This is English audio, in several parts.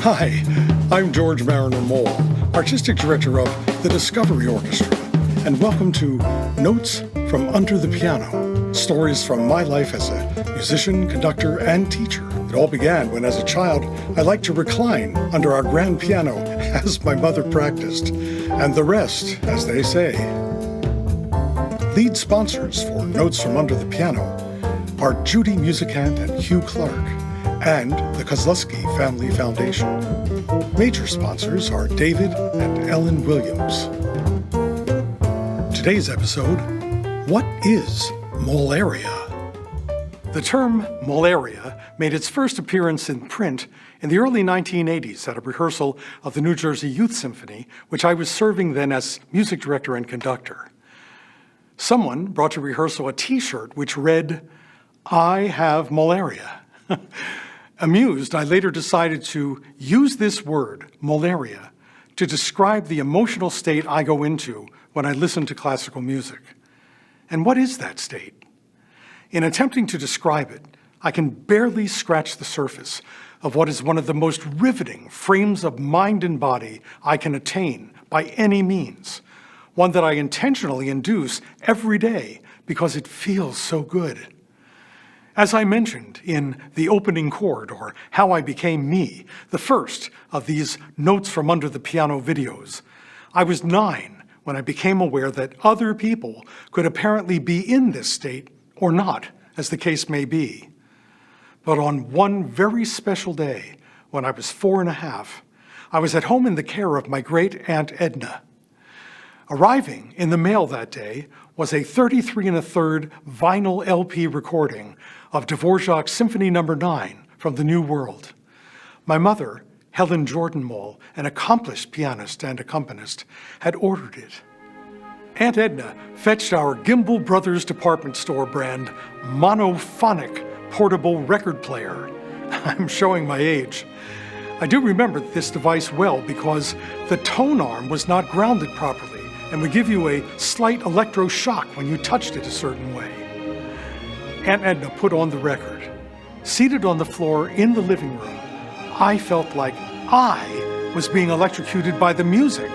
Hi, I'm George Mariner Mole, Artistic Director of the Discovery Orchestra, and welcome to Notes from Under the Piano, stories from my life as a musician, conductor, and teacher. It all began when, as a child, I liked to recline under our grand piano as my mother practiced, and the rest, as they say. Lead sponsors for Notes from Under the Piano are Judy Musicant and Hugh Clark, and the Kozlowski Family Foundation. Major sponsors are David and Ellen Williams. Today's episode, what is malaria? The term malaria made its first appearance in print in the early 1980s at a rehearsal of the New Jersey Youth Symphony, which I was serving then as music director and conductor. Someone brought to rehearsal a T-shirt which read, "I have malaria." Amused, I later decided to use this word, malaria, to describe the emotional state I go into when I listen to classical music. And what is that state? In attempting to describe it, I can barely scratch the surface of what is one of the most riveting frames of mind and body I can attain by any means, one that I intentionally induce every day because it feels so good. As I mentioned in the opening chord, or How I Became Me, the first of these Notes from Under the Piano videos, I was 9 when I became aware that other people could apparently be in this state or not, as the case may be. But on one very special day, when I was 4 and a half, I was at home in the care of my great-aunt Edna. Arriving in the mail that day was a 33 1/3 vinyl LP recording of Dvorak's Symphony No. 9 from the New World. My mother, Helen Jordan Mole, an accomplished pianist and accompanist, had ordered it. Aunt Edna fetched our Gimbel Brothers department store brand monophonic portable record player. I'm showing my age. I do remember this device well because the tone arm was not grounded properly and would give you a slight electroshock when you touched it a certain way. Aunt Edna put on the record. Seated on the floor in the living room, I felt like I was being electrocuted by the music.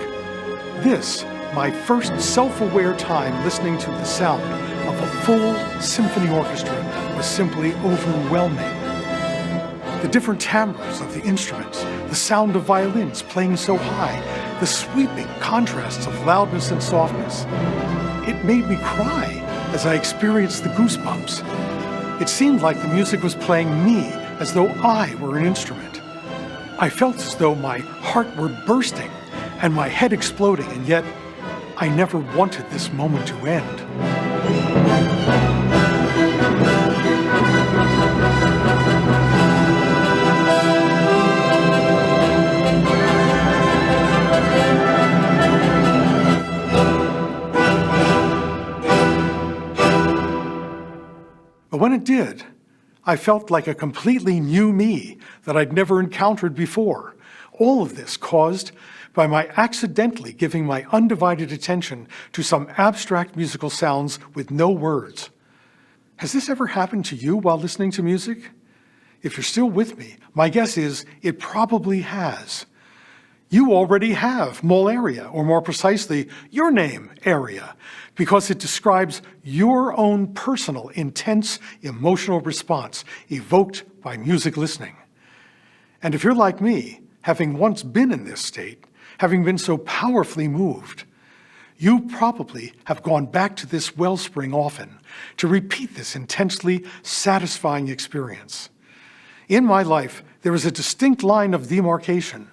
This, my first self-aware time listening to the sound of a full symphony orchestra, was simply overwhelming. The different timbres of the instruments, the sound of violins playing so high, the sweeping contrasts of loudness and softness. It made me cry as I experienced the goosebumps. It seemed like the music was playing me as though I were an instrument. I felt as though my heart were bursting and my head exploding, and yet I never wanted this moment to end. But when it did, I felt like a completely new me that I'd never encountered before. All of this caused by my accidentally giving my undivided attention to some abstract musical sounds with no words. Has this ever happened to you while listening to music? If you're still with me, my guess is it probably has. You already have malaria, or more precisely, your name, area, because it describes your own personal, intense, emotional response evoked by music listening. And if you're like me, having once been in this state, having been so powerfully moved, you probably have gone back to this wellspring often to repeat this intensely satisfying experience. In my life, there is a distinct line of demarcation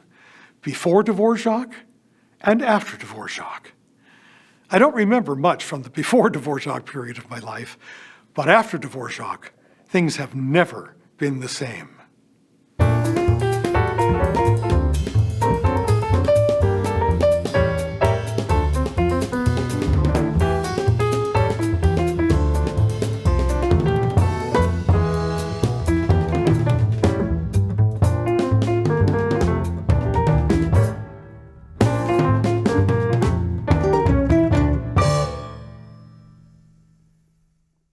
before Dvorak and after Dvorak. I don't remember much from the before Dvorak period of my life, but after Dvorak, things have never been the same.